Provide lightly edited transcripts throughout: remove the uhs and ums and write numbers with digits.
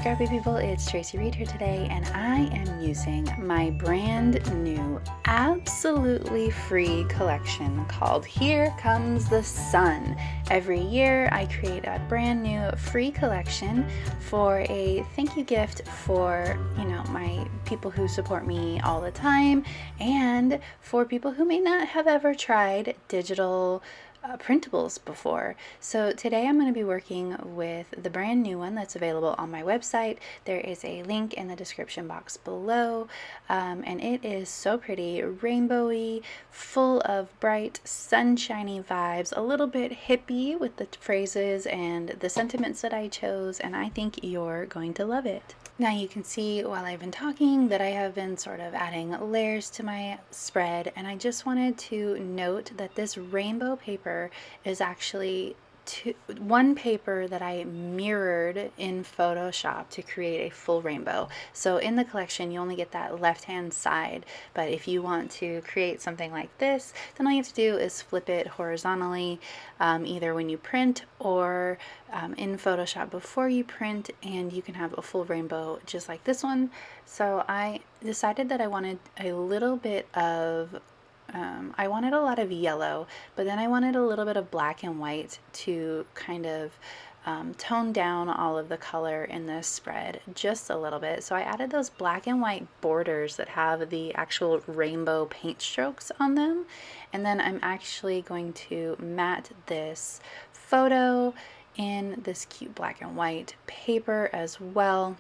Scrappy people, it's Traci Reed here today, and I am using my brand new, absolutely free collection called Here Comes the Sun. Every year I create a brand new free collection for a thank you gift for, my people who support me all the time, and for people who may not have ever tried digital printables before. So today I'm going to be working with the brand new one that's available on my website. There is a link in the description box below, and it is so pretty, rainbowy, full of bright, sunshiny vibes, a little bit hippie with the phrases and the sentiments that I chose, and I think you're going to love it. Now you can see while I've been talking that I have been sort of adding layers to my spread, and I just wanted to note that this rainbow paper is actually one paper that I mirrored in Photoshop to create a full rainbow. So in the collection you only get that left hand side, but if you want to create something like this, then all you have to do is flip it horizontally, either when you print or in Photoshop before you print, and you can have a full rainbow just like this one. So I decided that I wanted a little bit of I wanted a lot of yellow, but then I wanted a little bit of black and white to kind of tone down all of the color in this spread just a little bit. So I added those black and white borders that have the actual rainbow paint strokes on them. And then I'm actually going to mat this photo in this cute black and white paper as well,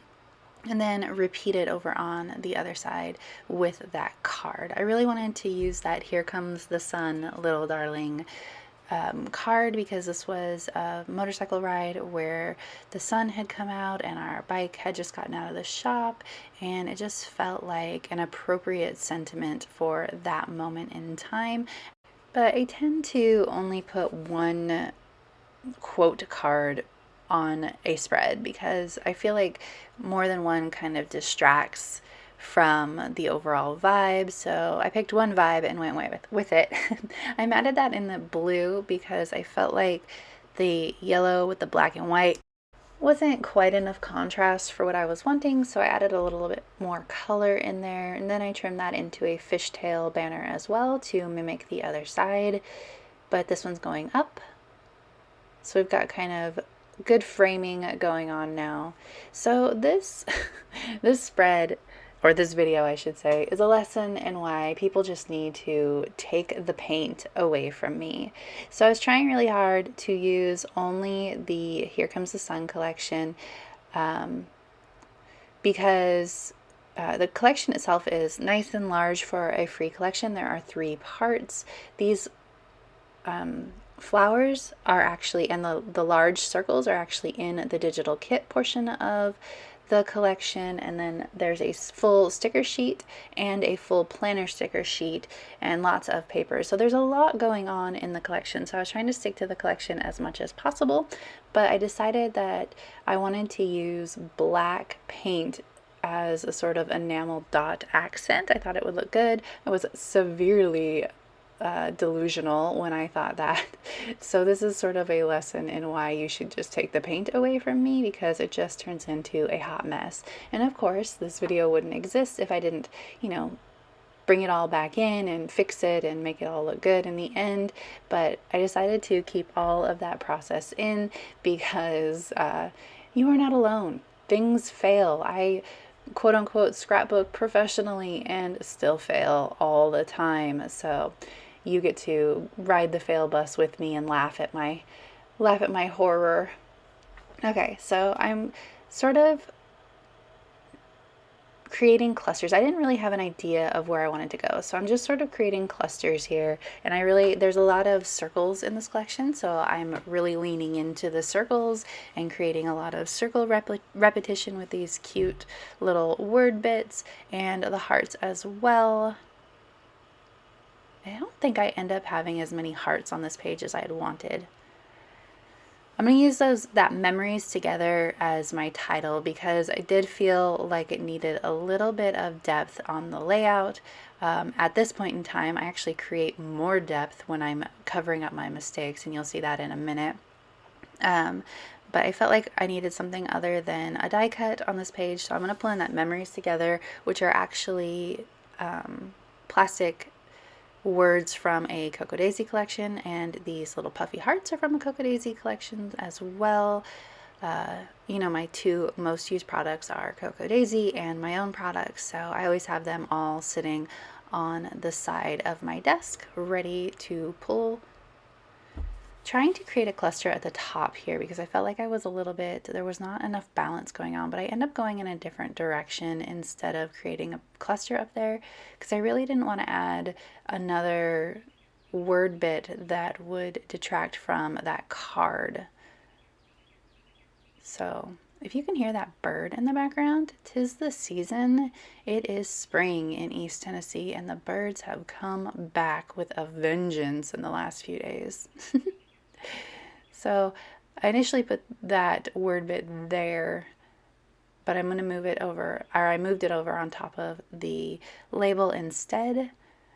and then repeat it over on the other side with that card. I really wanted to use that Here Comes the Sun, Little Darling card, because this was a motorcycle ride where the sun had come out and our bike had just gotten out of the shop, and it just felt like an appropriate sentiment for that moment in time. But I tend to only put one quote card on a spread because I feel like more than one kind of distracts from the overall vibe. So I picked one vibe and went with it. I added that in the blue because I felt like the yellow with the black and white wasn't quite enough contrast for what I was wanting, so I added a little bit more color in there, and then I trimmed that into a fishtail banner as well to mimic the other side, but this one's going up. So we've got kind of good framing going on now. So this this spread, or this video I should say, is a lesson in why people just need to take the paint away from me. So I was trying really hard to use only the Here Comes the Sun collection, because the collection itself is nice and large for a free collection. There are 3 parts. These flowers are actually, and the large circles are actually in the digital kit portion of the collection, and then there's a full sticker sheet and a full planner sticker sheet and lots of paper. So there's a lot going on in the collection. So I was trying to stick to the collection as much as possible, but I decided that I wanted to use black paint as a sort of enamel dot accent. I thought it would look good. I was severely delusional when I thought that. So this is sort of a lesson in why you should just take the paint away from me, because it just turns into a hot mess. And of course this video wouldn't exist if I didn't, bring it all back in and fix it and make it all look good in the end. But I decided to keep all of that process in because you are not alone. Things fail. I quote unquote scrapbook professionally and still fail all the time. So you get to ride the fail bus with me and laugh at my horror. Okay, so I'm sort of creating clusters. I didn't really have an idea of where I wanted to go, so I'm just sort of creating clusters here, and there's a lot of circles in this collection, so I'm really leaning into the circles and creating a lot of circle repetition with these cute little word bits and the hearts as well. I don't think I end up having as many hearts on this page as I had wanted. I'm going to use that memories together as my title because I did feel like it needed a little bit of depth on the layout. At this point in time, I actually create more depth when I'm covering up my mistakes, and you'll see that in a minute. but I felt like I needed something other than a die cut on this page, so I'm going to pull in that Memories Together, which are actually plastic words from a Cocoa Daisy collection, and these little puffy hearts are from a Cocoa Daisy collection as well. You know, my two most used products are Cocoa Daisy and my own products, so I always have them all sitting on the side of my desk ready to pull. Trying to create a cluster at the top here because I felt like I was a little bit, there was not enough balance going on, but I end up going in a different direction instead of creating a cluster up there because I really didn't want to add another word bit that would detract from that card. So if you can hear that bird in the background, 'tis the season. It is spring in East Tennessee and the birds have come back with a vengeance in the last few days. So I initially put that word bit there, but I'm going to move it over, or I moved it over on top of the label instead.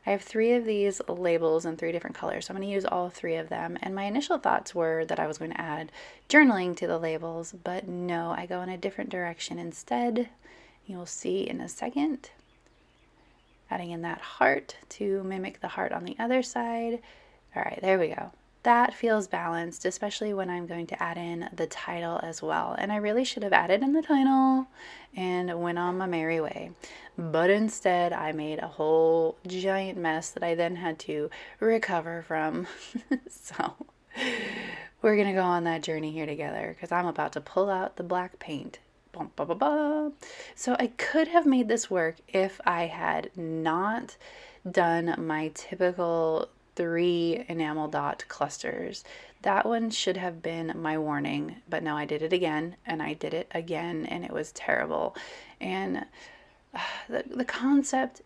I have 3 of these labels in 3 different colors, so I'm going to use all 3 of them. And my initial thoughts were that I was going to add journaling to the labels, but no, I go in a different direction instead. You'll see in a second. Adding in that heart to mimic the heart on the other side. All right, there we go. That feels balanced, especially when I'm going to add in the title as well. And I really should have added in the title and went on my merry way. But instead, I made a whole giant mess that I then had to recover from. So we're going to go on that journey here together because I'm about to pull out the black paint. Bum, ba, ba, ba. So I could have made this work if I had not done my typical 3 enamel dot clusters. That one should have been my warning, but no, I did it again and I did it again and it was terrible. And the concept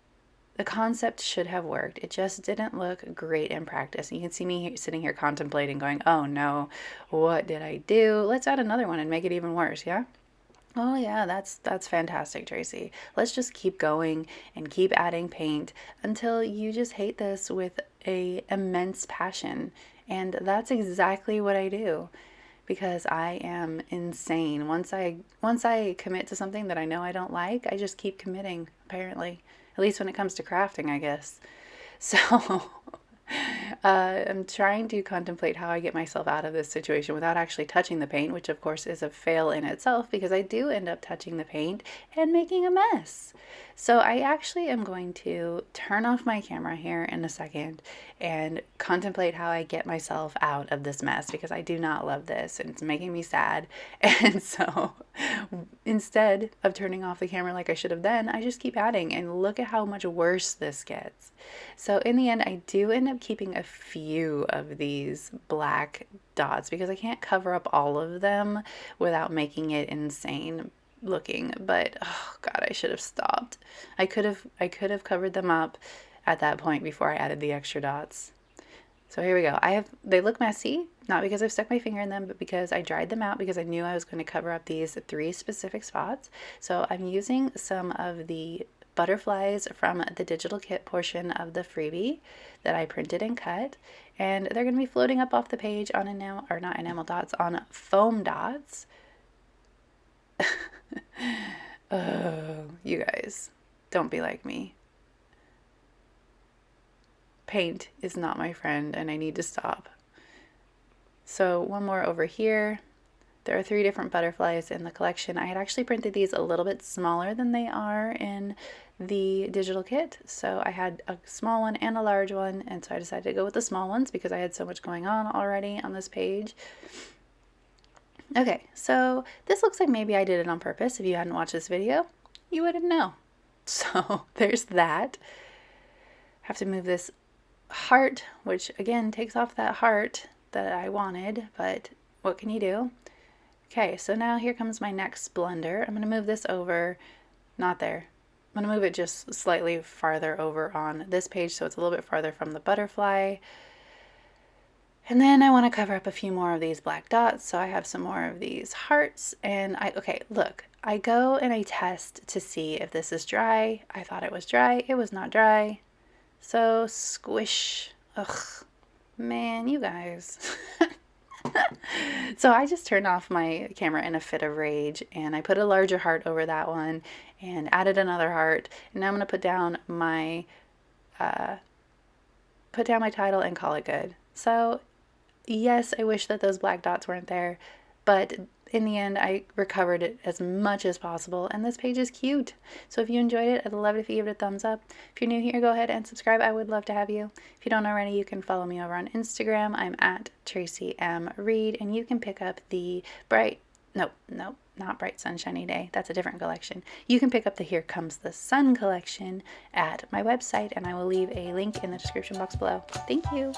should have worked. It just didn't look great in practice. You can see me sitting here contemplating going, oh no, what did I do? Let's add another one and make it even worse, yeah? Oh yeah, that's fantastic, Tracy. Let's just keep going and keep adding paint until you just hate this with a immense passion. And that's exactly what I do because I am insane. Once I commit to something that I know I don't like, I just keep committing, apparently. At least when it comes to crafting, I guess. So I'm trying to contemplate how I get myself out of this situation without actually touching the paint, which of course is a fail in itself because I do end up touching the paint and making a mess. So I actually am going to turn off my camera here in a second and contemplate how I get myself out of this mess because I do not love this and it's making me sad. And so instead of turning off the camera like I should have done, I just keep adding and look at how much worse this gets. So in the end, I do end up keeping a few of these black dots because I can't cover up all of them without making it insane looking, but oh god, I should have stopped. I could have covered them up at that point before I added the extra dots. So here we go. They look messy, not because I've stuck my finger in them, but because I dried them out because I knew I was going to cover up these 3 specific spots. So I'm using some of the butterflies from the digital kit portion of the freebie that I printed and cut, and they're going to be floating up off the page on not enamel dots, on foam dots. Oh, you guys, don't be like me. Paint is not my friend and I need to stop. So one more over here. There are 3 different butterflies in the collection. I had actually printed these a little bit smaller than they are in the digital kit. So I had a small one and a large one, and so I decided to go with the small ones because I had so much going on already on this page. Okay, so this looks like maybe I did it on purpose. If you hadn't watched this video, you wouldn't know. So there's that. Have to move this heart, which again takes off that heart that I wanted, but what can you do? Okay, so now here comes my next blender. I'm going to move this over, not there. I'm going to move it just slightly farther over on this page so it's a little bit farther from the butterfly. And then I want to cover up a few more of these black dots, so I have some more of these hearts. And okay, look, I go and I test to see if this is dry. I thought it was dry. It was not dry. So squish. Ugh, man, you guys. So I just turned off my camera in a fit of rage, and I put a larger heart over that one and added another heart. And now I'm going to uh, put down my title and call it good. So yes, I wish that those black dots weren't there, but in the end, I recovered it as much as possible, and this page is cute. So if you enjoyed it, I'd love it if you give it a thumbs up. If you're new here, go ahead and subscribe. I would love to have you. If you don't already, you can follow me over on Instagram. I'm at Traci M. Reed, and you can pick up the not Bright Sunshiny Day. That's a different collection. You can pick up the Here Comes the Sun collection at my website, and I will leave a link in the description box below. Thank you.